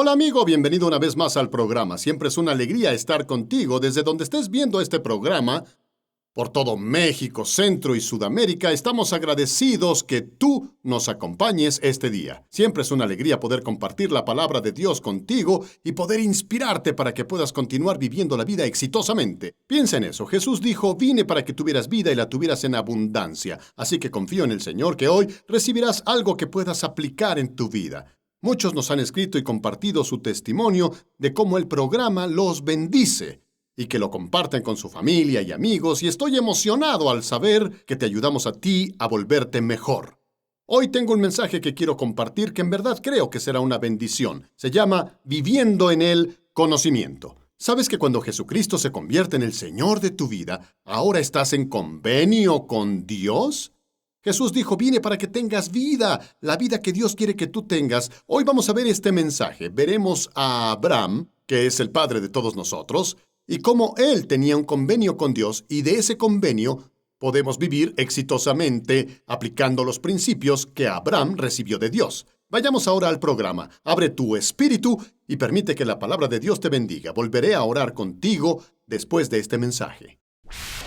Hola amigo, bienvenido una vez más al programa. Siempre es una alegría estar contigo desde donde estés viendo este programa. Por todo México, Centro y Sudamérica, estamos agradecidos que tú nos acompañes este día. Siempre es una alegría poder compartir la palabra de Dios contigo y poder inspirarte para que puedas continuar viviendo la vida exitosamente. Piensa en eso. Jesús dijo, vine para que tuvieras vida y la tuvieras en abundancia. Así que confío en el Señor que hoy recibirás algo que puedas aplicar en tu vida. Muchos nos han escrito y compartido su testimonio de cómo el programa los bendice y que lo comparten con su familia y amigos, y estoy emocionado al saber que te ayudamos a ti a volverte mejor. Hoy tengo un mensaje que quiero compartir que en verdad creo que será una bendición. Se llama Viviendo en el Conocimiento. ¿Sabes que cuando Jesucristo se convierte en el Señor de tu vida, ahora estás en convenio con Dios? Jesús dijo, vine para que tengas vida, la vida que Dios quiere que tú tengas. Hoy vamos a ver este mensaje. Veremos a Abraham, que es el padre de todos nosotros, y cómo él tenía un convenio con Dios, y de ese convenio podemos vivir exitosamente aplicando los principios que Abraham recibió de Dios. Vayamos ahora al programa. Abre tu espíritu y permite que la palabra de Dios te bendiga. Volveré a orar contigo después de este mensaje.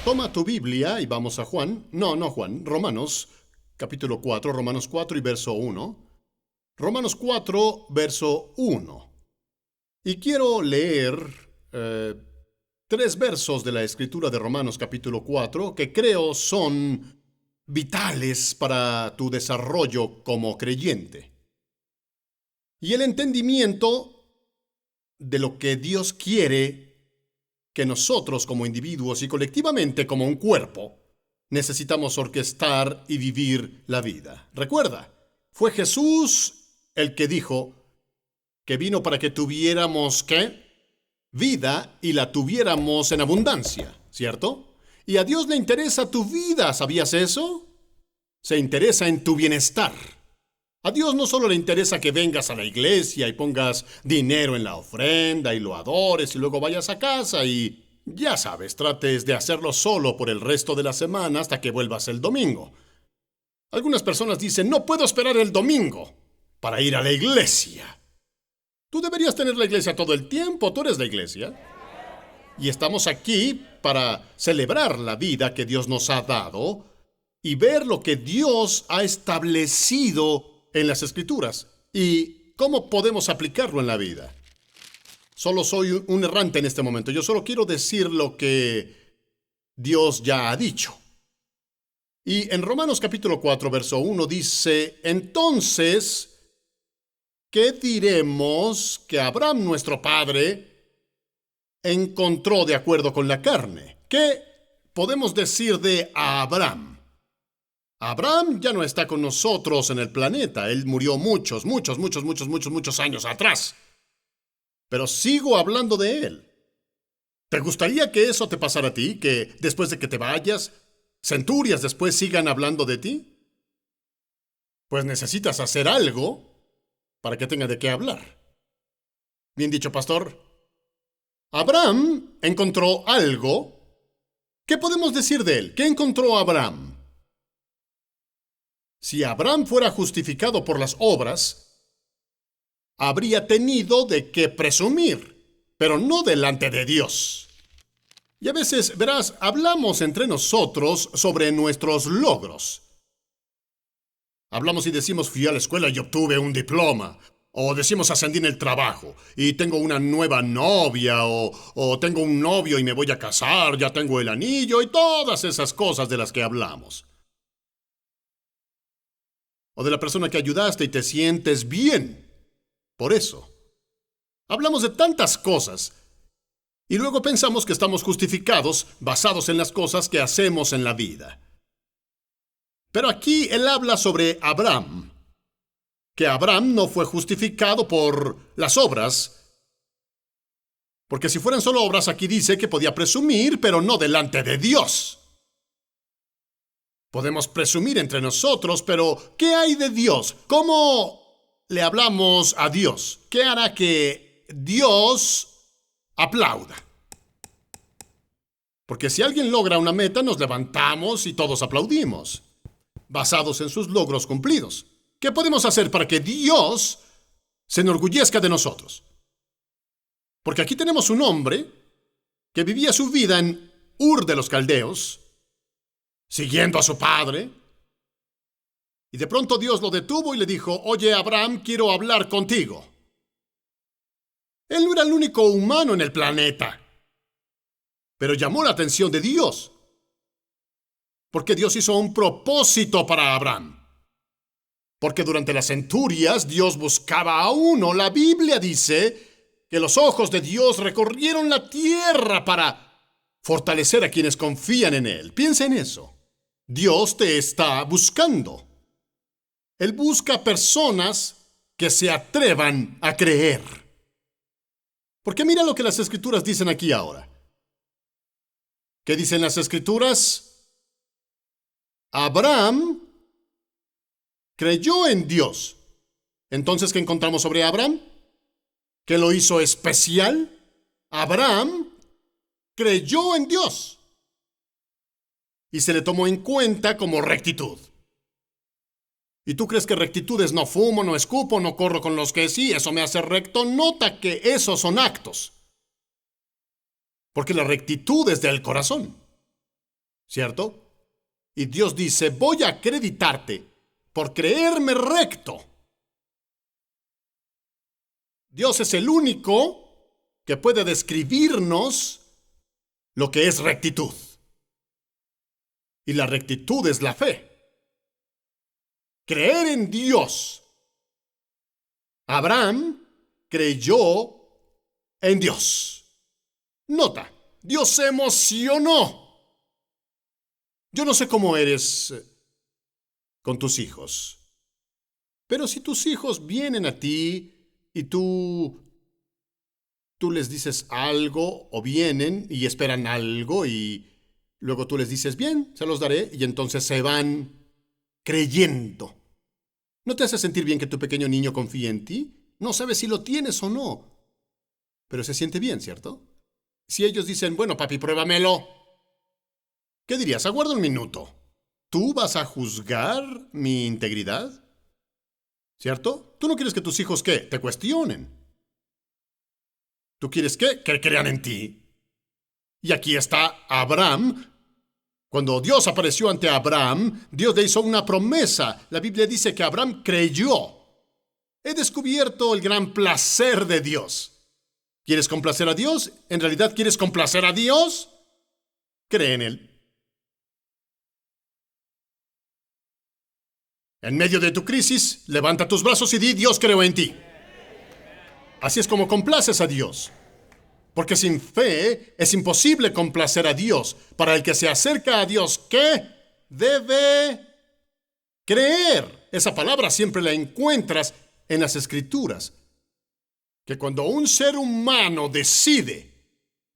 Toma tu Biblia y vamos a Romanos, capítulo 4, Romanos 4 y verso 1. Romanos 4, verso 1. Y quiero leer 3 versos de la escritura de Romanos capítulo 4 que creo son vitales para tu desarrollo como creyente. Y el entendimiento de lo que Dios quiere que nosotros como individuos y colectivamente como un cuerpo necesitamos orquestar y vivir la vida. Recuerda, fue Jesús el que dijo que vino para que tuviéramos, ¿qué? Vida y la tuviéramos en abundancia, ¿cierto? Y a Dios le interesa tu vida, ¿sabías eso? Se interesa en tu bienestar. A Dios no solo le interesa que vengas a la iglesia y pongas dinero en la ofrenda y lo adores y luego vayas a casa y, ya sabes, trates de hacerlo solo por el resto de la semana hasta que vuelvas el domingo. Algunas personas dicen, no puedo esperar el domingo para ir a la iglesia. Tú deberías tener la iglesia todo el tiempo, tú eres la iglesia. Y estamos aquí para celebrar la vida que Dios nos ha dado y ver lo que Dios ha establecido en las Escrituras y cómo podemos aplicarlo en la vida. Solo soy un errante en este momento. Yo solo quiero decir lo que Dios ya ha dicho. Y en Romanos capítulo 4, verso 1 dice, entonces, ¿qué diremos que Abraham, nuestro padre, encontró de acuerdo con la carne? ¿Qué podemos decir de Abraham? Abraham ya no está con nosotros en el planeta. Él murió muchos años atrás. Pero sigo hablando de él. ¿Te gustaría que eso te pasara a ti? ¿Que después de que te vayas, centurias después sigan hablando de ti? Pues necesitas hacer algo para que tenga de qué hablar. Bien dicho, pastor. Abraham encontró algo. ¿Qué podemos decir de él? ¿Qué encontró Abraham? Si Abraham fuera justificado por las obras, habría tenido de qué presumir, pero no delante de Dios. Y a veces, verás, hablamos entre nosotros sobre nuestros logros. Hablamos y decimos, fui a la escuela y obtuve un diploma. O decimos, ascendí en el trabajo y tengo una nueva novia. O tengo un novio y me voy a casar, ya tengo el anillo y todas esas cosas de las que hablamos. O de la persona que ayudaste y te sientes bien. Por eso. Hablamos de tantas cosas. Y luego pensamos que estamos justificados basados en las cosas que hacemos en la vida. Pero aquí él habla sobre Abraham. Que Abraham no fue justificado por las obras. Porque si fueran solo obras, aquí dice que podía presumir, pero no delante de Dios. Podemos presumir entre nosotros, pero ¿qué hay de Dios? ¿Cómo le hablamos a Dios? ¿Qué hará que Dios aplauda? Porque si alguien logra una meta, nos levantamos y todos aplaudimos, basados en sus logros cumplidos. ¿Qué podemos hacer para que Dios se enorgullezca de nosotros. Porque aquí tenemos un hombre que vivía su vida en Ur de los Caldeos, siguiendo a su padre, y de pronto Dios lo detuvo y le dijo: oye, Abraham, quiero hablar contigo. Él no era el único humano en el planeta, pero llamó la atención de Dios, porque Dios hizo un propósito para Abraham. Porque durante las centurias Dios buscaba a uno. La Biblia dice que los ojos de Dios recorrieron la tierra para fortalecer a quienes confían en Él. Piensa en eso. Dios te está buscando. Él busca personas que se atrevan a creer. Porque mira lo que las Escrituras dicen aquí ahora. ¿Qué dicen las Escrituras? Abraham creyó en Dios. Entonces, ¿qué encontramos sobre Abraham? ¿Qué lo hizo especial? Abraham creyó en Dios y se le tomó en cuenta como rectitud. ¿Y tú crees que rectitud es no fumo, no escupo, no corro con los que sí, eso me hace recto? Nota que esos son actos. Porque la rectitud es del corazón, ¿cierto? Y Dios dice: voy a acreditarte por creerme recto. Dios es el único que puede describirnos lo que es rectitud. Y la rectitud es la fe. Creer en Dios. Abraham creyó en Dios. Nota, Dios se emocionó. Yo no sé cómo eres con tus hijos, pero si tus hijos vienen a ti y tú les dices algo, o vienen y esperan algo y luego tú les dices: bien, se los daré, y entonces se van creyendo. ¿No te hace sentir bien que tu pequeño niño confíe en ti? No sabes si lo tienes o no, pero se siente bien, ¿cierto? Si ellos dicen: bueno, papi, pruébamelo, ¿qué dirías? Aguarda un minuto. ¿Tú vas a juzgar mi integridad? ¿Cierto? Tú no quieres que tus hijos, ¿qué?, te cuestionen. ¿Tú quieres qué? Que crean en ti. Y aquí está Abraham. Cuando Dios apareció ante Abraham, Dios le hizo una promesa. La Biblia dice que Abraham creyó. He descubierto el gran placer de Dios. ¿Quieres complacer a Dios? ¿En realidad quieres complacer a Dios? Cree en Él. En medio de tu crisis, levanta tus brazos y di: Dios, creo en ti. Así es como complaces a Dios. Porque sin fe es imposible complacer a Dios. Para el que se acerca a Dios, ¿qué? Debe creer. Esa palabra siempre la encuentras en las Escrituras. Que cuando un ser humano decide,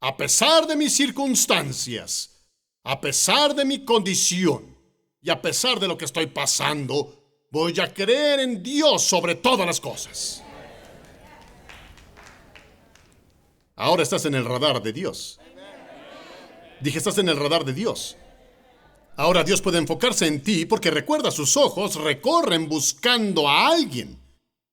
a pesar de mis circunstancias, a pesar de mi condición y a pesar de lo que estoy pasando, voy a creer en Dios sobre todas las cosas. Ahora estás en el radar de Dios. Dije, estás en el radar de Dios. Ahora Dios puede enfocarse en ti porque recuerda, sus ojos recorren buscando a alguien.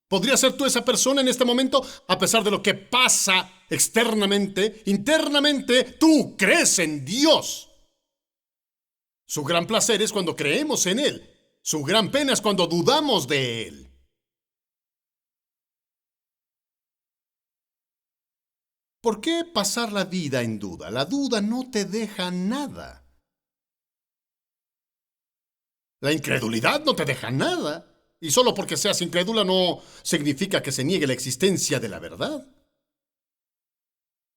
¿Podrías ser tú esa persona en este momento? A pesar de lo que pasa externamente, internamente, tú crees en Dios. Su gran placer es cuando creemos en Él. Su gran pena es cuando dudamos de Él. ¿Por qué pasar la vida en duda? La duda no te deja nada. La incredulidad no te deja nada. Y solo porque seas incrédula no significa que se niegue la existencia de la verdad.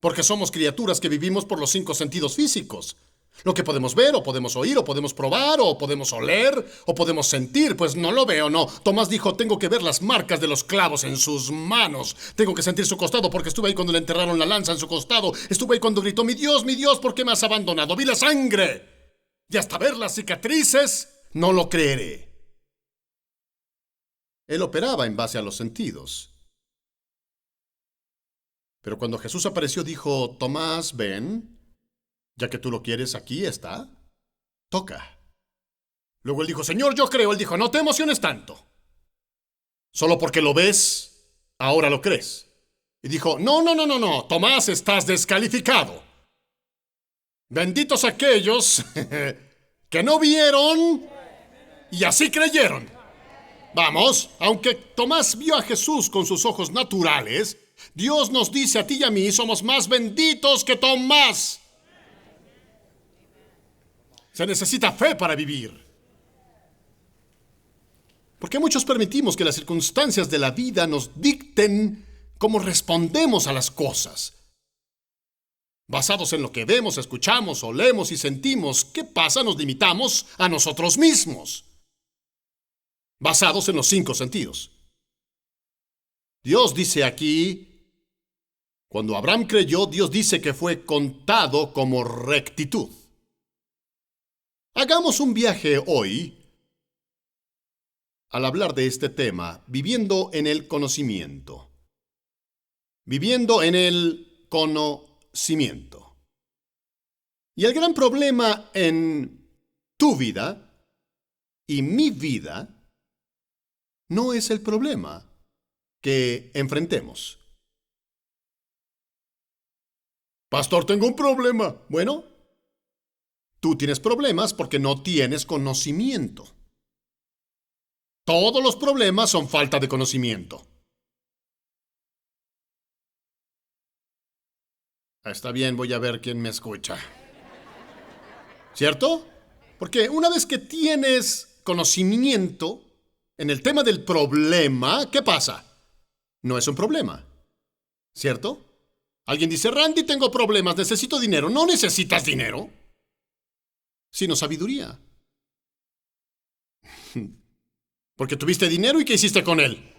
Porque somos criaturas que vivimos por los 5 sentidos físicos. Lo que podemos ver, o podemos oír, o podemos probar, o podemos oler, o podemos sentir. Pues no lo veo, no. Tomás dijo: tengo que ver las marcas de los clavos en sus manos. Tengo que sentir su costado porque estuve ahí cuando le enterraron la lanza en su costado. Estuve ahí cuando gritó: mi Dios, ¿por qué me has abandonado? Vi la sangre. Y hasta ver las cicatrices, no lo creeré. Él operaba en base a los sentidos. Pero cuando Jesús apareció, dijo: Tomás, ven. Ya que tú lo quieres, aquí está. Toca. Luego él dijo: Señor, yo creo. Él dijo: no te emociones tanto. Solo porque lo ves, ahora lo crees. Y dijo, no, no, no, no, no, Tomás, estás descalificado. Benditos aquellos que no vieron y así creyeron. Vamos, aunque Tomás vio a Jesús con sus ojos naturales, Dios nos dice a ti y a mí, somos más benditos que Tomás. Se necesita fe para vivir. Porque muchos permitimos que las circunstancias de la vida nos dicten cómo respondemos a las cosas. Basados en lo que vemos, escuchamos, olemos y sentimos, ¿qué pasa? Nos limitamos a nosotros mismos. Basados en los 5 sentidos. Dios dice aquí, cuando Abraham creyó, Dios dice que fue contado como rectitud. Hagamos un viaje hoy al hablar de este tema, viviendo en el conocimiento. Viviendo en el conocimiento. Y el gran problema en tu vida y mi vida no es el problema que enfrentemos. Pastor, tengo un problema. Bueno, tú tienes problemas porque no tienes conocimiento. Todos los problemas son falta de conocimiento. Está bien, voy a ver quién me escucha. ¿Cierto? Porque una vez que tienes conocimiento en el tema del problema, ¿qué pasa? No es un problema. ¿Cierto? Alguien dice, Randy, tengo problemas, necesito dinero. No necesitas dinero, sino sabiduría. Porque tuviste dinero y ¿qué hiciste con él?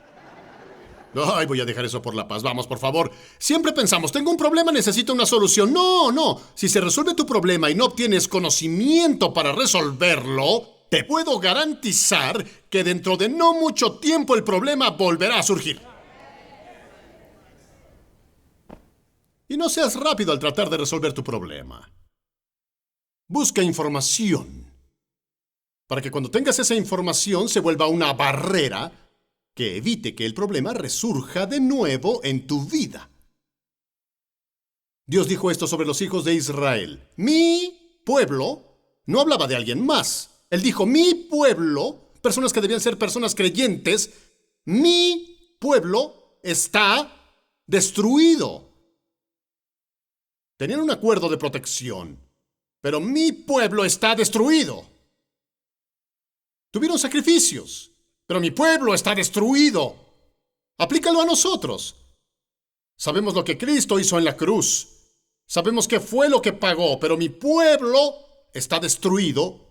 Ay, voy a dejar eso por la paz. Vamos, por favor. Siempre pensamos, tengo un problema, necesito una solución. No, no. Si se resuelve tu problema y no obtienes conocimiento para resolverlo, te puedo garantizar que dentro de no mucho tiempo el problema volverá a surgir. Y no seas rápido al tratar de resolver tu problema. Busca información para que cuando tengas esa información se vuelva una barrera que evite que el problema resurja de nuevo en tu vida. Dios dijo esto sobre los hijos de Israel. Mi pueblo no hablaba de alguien más. Él dijo, mi pueblo, personas que debían ser personas creyentes, mi pueblo está destruido. Tenían un acuerdo de protección, pero mi pueblo está destruido. Tuvieron sacrificios, pero mi pueblo está destruido. Aplícalo a nosotros. Sabemos lo que Cristo hizo en la cruz. Sabemos qué fue lo que pagó, pero mi pueblo está destruido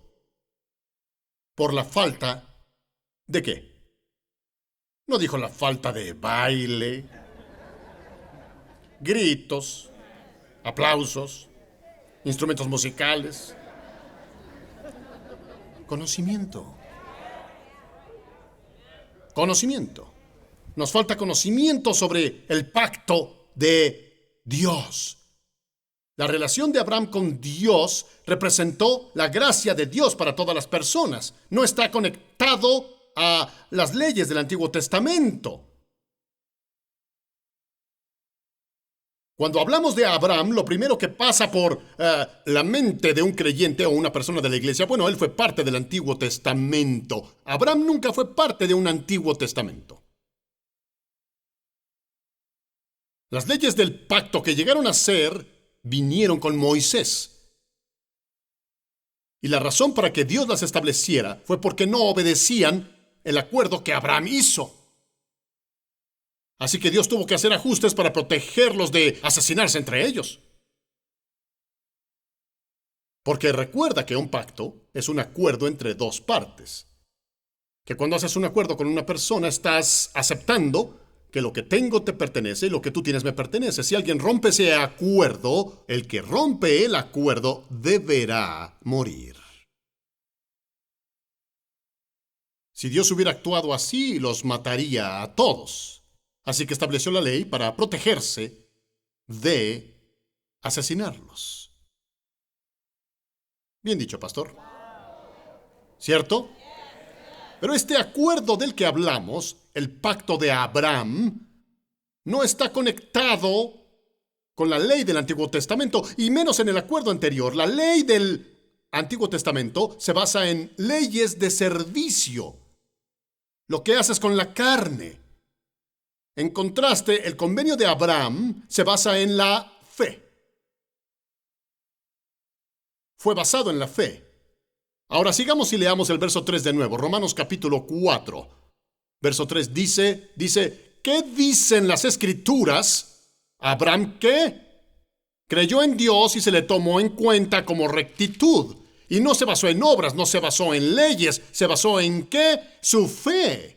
por la falta ¿de qué? No dijo la falta de baile, gritos, aplausos, instrumentos musicales, conocimiento. Conocimiento. Nos falta conocimiento sobre el pacto de Dios. La relación de Abraham con Dios representó la gracia de Dios para todas las personas. No está conectado a las leyes del Antiguo Testamento. Cuando hablamos de Abraham, lo primero que pasa por la mente de un creyente o una persona de la iglesia, bueno, él fue parte del Antiguo Testamento. Abraham nunca fue parte de un Antiguo Testamento. Las leyes del pacto que llegaron a ser vinieron con Moisés. Y la razón para que Dios las estableciera fue porque no obedecían el acuerdo que Abraham hizo. Así que Dios tuvo que hacer ajustes para protegerlos de asesinarse entre ellos. Porque recuerda que un pacto es un acuerdo entre dos partes. Que cuando haces un acuerdo con una persona estás aceptando que lo que tengo te pertenece y lo que tú tienes me pertenece. Si alguien rompe ese acuerdo, el que rompe el acuerdo deberá morir. Si Dios hubiera actuado así, los mataría a todos. Así que estableció la ley para protegerse de asesinarlos. Bien dicho, pastor. ¿Cierto? Pero este acuerdo del que hablamos, el pacto de Abraham, no está conectado con la ley del Antiguo Testamento, y menos en el acuerdo anterior. La ley del Antiguo Testamento se basa en leyes de servicio, lo que haces con la carne. En contraste, el convenio de Abraham se basa en la fe. Fue basado en la fe. Ahora sigamos y leamos el verso 3 de nuevo, Romanos capítulo 4. Verso 3 dice, ¿qué dicen las Escrituras? ¿Abraham qué? Creyó en Dios y se le tomó en cuenta como rectitud. Y no se basó en obras, no se basó en leyes, se basó en ¿qué? Su fe.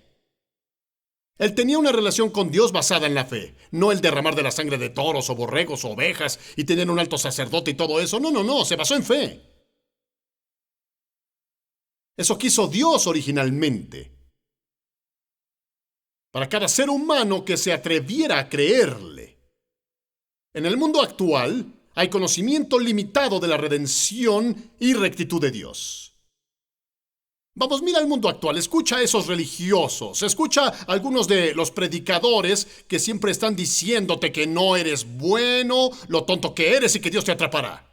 Él tenía una relación con Dios basada en la fe, no el derramar de la sangre de toros o borregos o ovejas y tener un alto sacerdote y todo eso. No, se basó en fe. Eso quiso Dios originalmente. Para cada ser humano que se atreviera a creerle. En el mundo actual hay conocimiento limitado de la redención y rectitud de Dios. Vamos, mira el mundo actual, escucha a esos religiosos, escucha a algunos de los predicadores que siempre están diciéndote que no eres bueno, lo tonto que eres y que Dios te atrapará.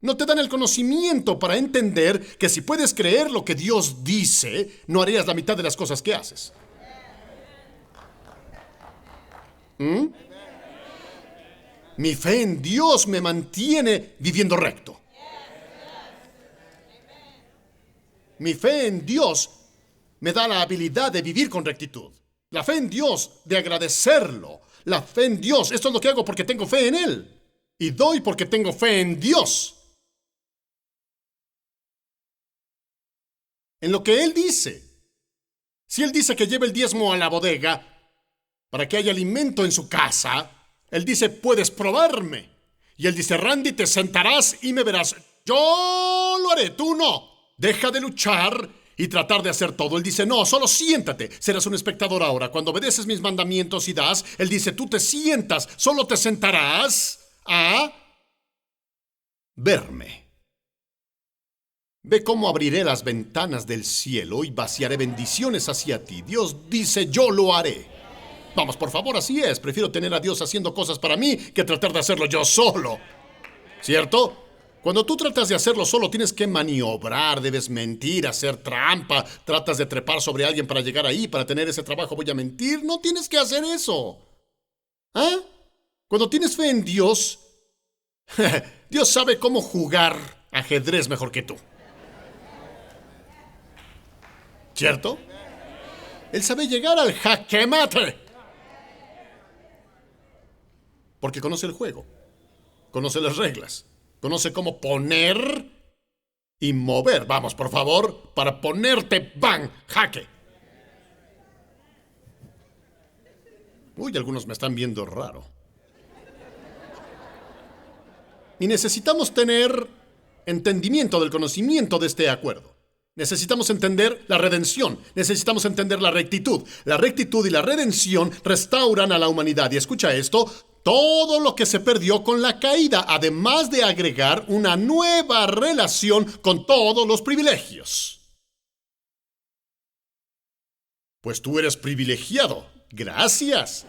No te dan el conocimiento para entender que si puedes creer lo que Dios dice, no harías la mitad de las cosas que haces. Mi fe en Dios me mantiene viviendo recto. Mi fe en Dios me da la habilidad de vivir con rectitud. La fe en Dios, de agradecerlo. La fe en Dios, esto es lo que hago porque tengo fe en Él. Y doy porque tengo fe en Dios. En lo que Él dice. Si Él dice que lleve el diezmo a la bodega para que haya alimento en su casa, Él dice, puedes probarme. Y Él dice, Randy, te sentarás y me verás. Yo lo haré, tú no. Deja de luchar y tratar de hacer todo. Él dice, no, solo siéntate. Serás un espectador ahora. Cuando obedeces mis mandamientos y das, Él dice, tú te sientas, solo te sentarás a verme. Ve cómo abriré las ventanas del cielo y vaciaré bendiciones hacia ti. Dios dice, yo lo haré. Vamos, por favor, así es. Prefiero tener a Dios haciendo cosas para mí que tratar de hacerlo yo solo. ¿Cierto? Cuando tú tratas de hacerlo solo, tienes que maniobrar, debes mentir, hacer trampa, tratas de trepar sobre alguien para llegar ahí, para tener ese trabajo voy a mentir. No tienes que hacer eso. ¿Ah? Cuando tienes fe en Dios, Dios sabe cómo jugar ajedrez mejor que tú. ¿Cierto? Él sabe llegar al jaque mate. Porque conoce el juego, conoce las reglas. Conoce cómo poner y mover. Vamos, por favor, para ponerte, ¡bang!, jaque. Uy, algunos me están viendo raro. Y necesitamos tener entendimiento del conocimiento de este acuerdo. Necesitamos entender la redención. Necesitamos entender la rectitud. La rectitud y la redención restauran a la humanidad. Y escucha esto. Todo lo que se perdió con la caída, además de agregar una nueva relación con todos los privilegios. Pues tú eres privilegiado. Gracias.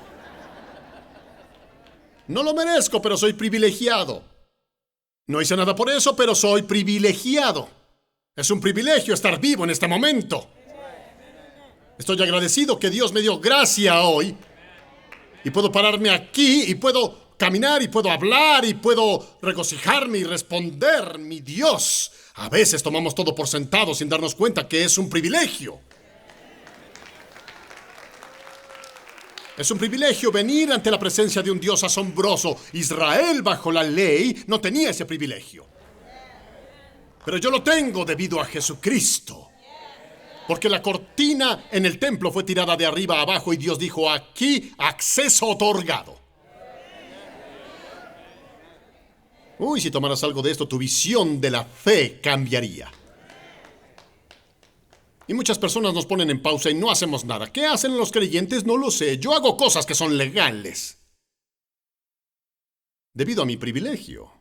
No lo merezco, pero soy privilegiado. No hice nada por eso, pero soy privilegiado. Es un privilegio estar vivo en este momento. Estoy agradecido que Dios me dio gracia hoy. Y puedo pararme aquí, y puedo caminar, y puedo hablar, y puedo regocijarme y responder, mi Dios. A veces tomamos todo por sentado sin darnos cuenta que es un privilegio. Es un privilegio venir ante la presencia de un Dios asombroso. Israel, bajo la ley, no tenía ese privilegio. Pero yo lo tengo debido a Jesucristo. Porque la cortina en el templo fue tirada de arriba a abajo y Dios dijo, aquí acceso otorgado. Uy, si tomaras algo de esto, tu visión de la fe cambiaría. Y muchas personas nos ponen en pausa y no hacemos nada. ¿Qué hacen los creyentes? No lo sé. Yo hago cosas que son legales. Debido a mi privilegio.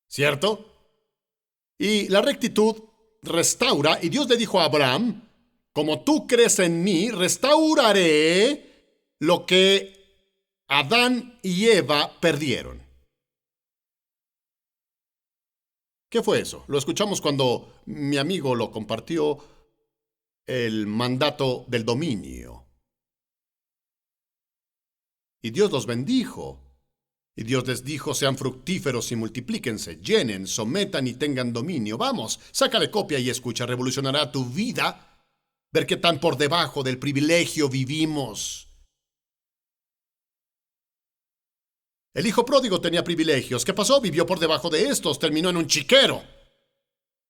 ¿Cierto? Y la rectitud restaura, y Dios le dijo a Abraham, como tú crees en mí, restauraré lo que Adán y Eva perdieron. ¿Qué fue eso? Lo escuchamos cuando mi amigo lo compartió, el mandato del dominio. Y Dios los bendijo. Y Dios les dijo, sean fructíferos y multiplíquense, llenen, sometan y tengan dominio. Vamos, sácale copia y escucha, revolucionará tu vida. Ver qué tan por debajo del privilegio vivimos. El hijo pródigo tenía privilegios. ¿Qué pasó? Vivió por debajo de estos, terminó en un chiquero.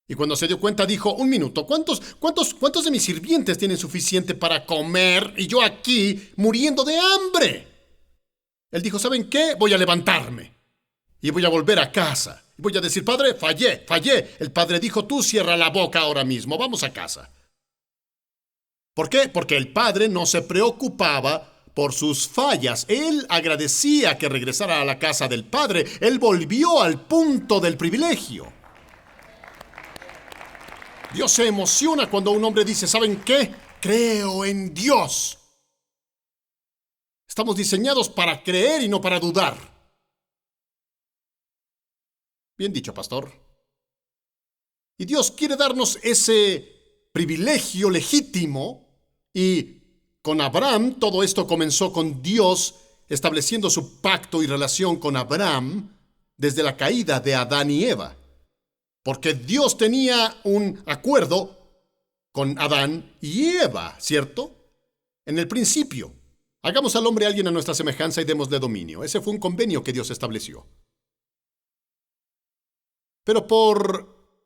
Y cuando se dio cuenta dijo, un minuto, ¿cuántos de mis sirvientes tienen suficiente para comer y yo aquí muriendo de hambre? Él dijo, ¿saben qué? Voy a levantarme y voy a volver a casa. Y voy a decir, padre, fallé. El padre dijo, tú cierra la boca ahora mismo, vamos a casa. ¿Por qué? Porque el padre no se preocupaba por sus fallas. Él agradecía que regresara a la casa del padre. Él volvió al punto del privilegio. Dios se emociona cuando un hombre dice, ¿saben qué? Creo en Dios. Estamos diseñados para creer y no para dudar. Bien dicho, pastor. Y Dios quiere darnos ese privilegio legítimo. Y con Abraham, todo esto comenzó con Dios estableciendo su pacto y relación con Abraham desde la caída de Adán y Eva. Porque Dios tenía un acuerdo con Adán y Eva, ¿cierto? En el principio. Hagamos al hombre alguien a nuestra semejanza y démosle dominio. Ese fue un convenio que Dios estableció. Pero por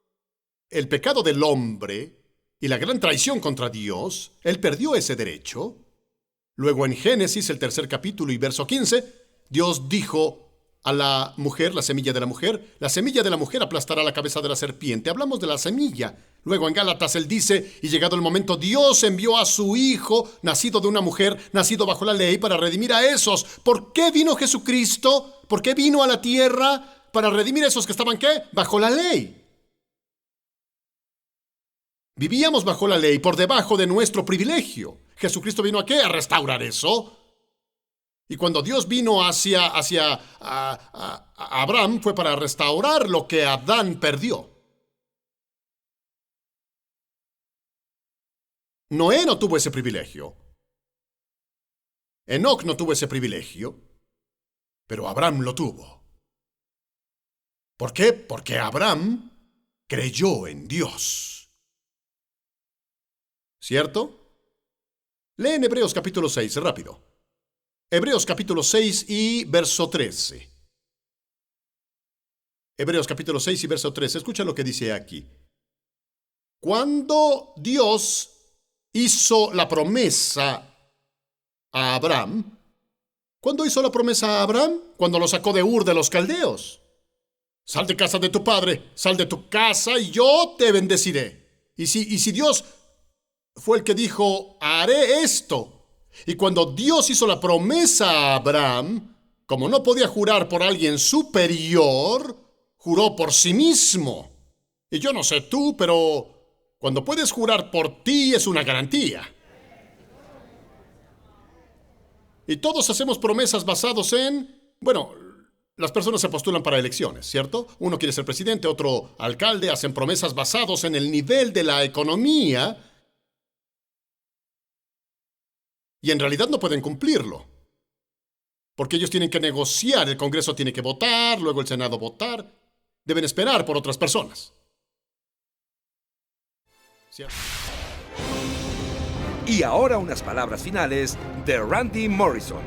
el pecado del hombre y la gran traición contra Dios, él perdió ese derecho. Luego en Génesis, el 3 capítulo y verso 15, Dios dijo a la mujer, la semilla de la mujer aplastará la cabeza de la serpiente. Hablamos de la semilla. Luego en Gálatas él dice, y llegado el momento, Dios envió a su Hijo, nacido de una mujer, nacido bajo la ley, para redimir a esos. ¿Por qué vino Jesucristo? ¿Por qué vino a la tierra? Para redimir a esos que estaban, ¿qué? Bajo la ley. Vivíamos bajo la ley, por debajo de nuestro privilegio. ¿Jesucristo vino a qué? A restaurar eso. Y cuando Dios vino hacia Abraham, fue para restaurar lo que Adán perdió. Noé no tuvo ese privilegio. Enoc no tuvo ese privilegio. Pero Abraham lo tuvo. ¿Por qué? Porque Abraham creyó en Dios. ¿Cierto? Lee en Hebreos capítulo 6, rápido. Hebreos capítulo 6 y verso 13. Hebreos capítulo 6 y verso 13. Escucha lo que dice aquí. Cuando Dios hizo la promesa a Abraham, ¿cuándo hizo la promesa a Abraham? Cuando lo sacó de Ur de los Caldeos. Sal de casa de tu padre, sal de tu casa y yo te bendeciré. Y si Dios fue el que dijo, haré esto. Y cuando Dios hizo la promesa a Abraham, como no podía jurar por alguien superior, juró por sí mismo. Y yo no sé tú, pero cuando puedes jurar por ti es una garantía. Y todos hacemos promesas basados en, las personas se postulan para elecciones, ¿cierto? Uno quiere ser presidente, otro alcalde, hacen promesas basados en el nivel de la economía. Y en realidad no pueden cumplirlo. Porque ellos tienen que negociar, el Congreso tiene que votar, luego el Senado votar. Deben esperar por otras personas. ¿Cierto? Y ahora unas palabras finales de Randy Morrison.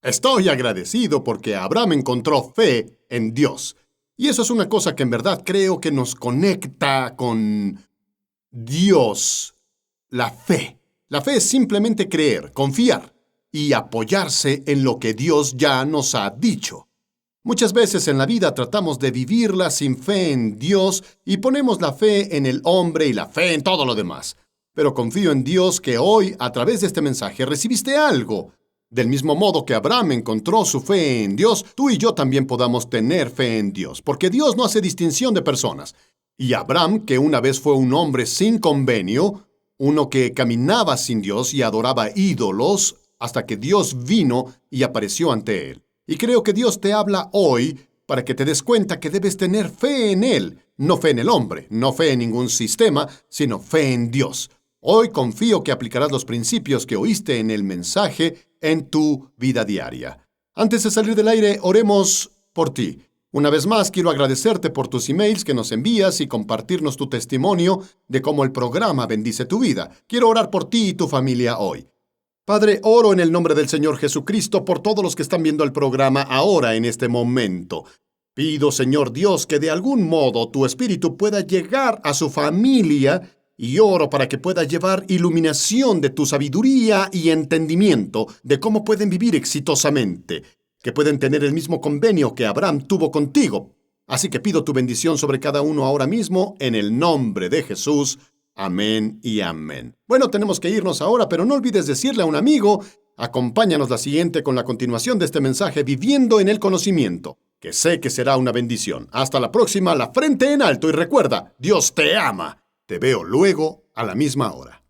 Estoy agradecido porque Abraham encontró fe en Dios. Y eso es una cosa que en verdad creo que nos conecta con Dios, la fe. La fe es simplemente creer, confiar y apoyarse en lo que Dios ya nos ha dicho. Muchas veces en la vida tratamos de vivirla sin fe en Dios y ponemos la fe en el hombre y la fe en todo lo demás. Pero confío en Dios que hoy, a través de este mensaje, recibiste algo. Del mismo modo que Abraham encontró su fe en Dios, tú y yo también podamos tener fe en Dios, porque Dios no hace distinción de personas. Y Abraham, que una vez fue un hombre sin convenio, uno que caminaba sin Dios y adoraba ídolos hasta que Dios vino y apareció ante él. Y creo que Dios te habla hoy para que te des cuenta que debes tener fe en Él, no fe en el hombre, no fe en ningún sistema, sino fe en Dios. Hoy confío que aplicarás los principios que oíste en el mensaje en tu vida diaria. Antes de salir del aire, oremos por ti. Una vez más, quiero agradecerte por tus emails que nos envías y compartirnos tu testimonio de cómo el programa bendice tu vida. Quiero orar por ti y tu familia hoy. Padre, oro en el nombre del Señor Jesucristo por todos los que están viendo el programa ahora en este momento. Pido, Señor Dios, que de algún modo tu Espíritu pueda llegar a su familia y oro para que pueda llevar iluminación de tu sabiduría y entendimiento de cómo pueden vivir exitosamente, que pueden tener el mismo convenio que Abraham tuvo contigo. Así que pido tu bendición sobre cada uno ahora mismo en el nombre de Jesús. Amén y amén. Bueno, tenemos que irnos ahora, pero no olvides decirle a un amigo, acompáñanos la siguiente con la continuación de este mensaje Viviendo en el Conocimiento, que sé que será una bendición. Hasta la próxima, la frente en alto y recuerda, Dios te ama. Te veo luego a la misma hora.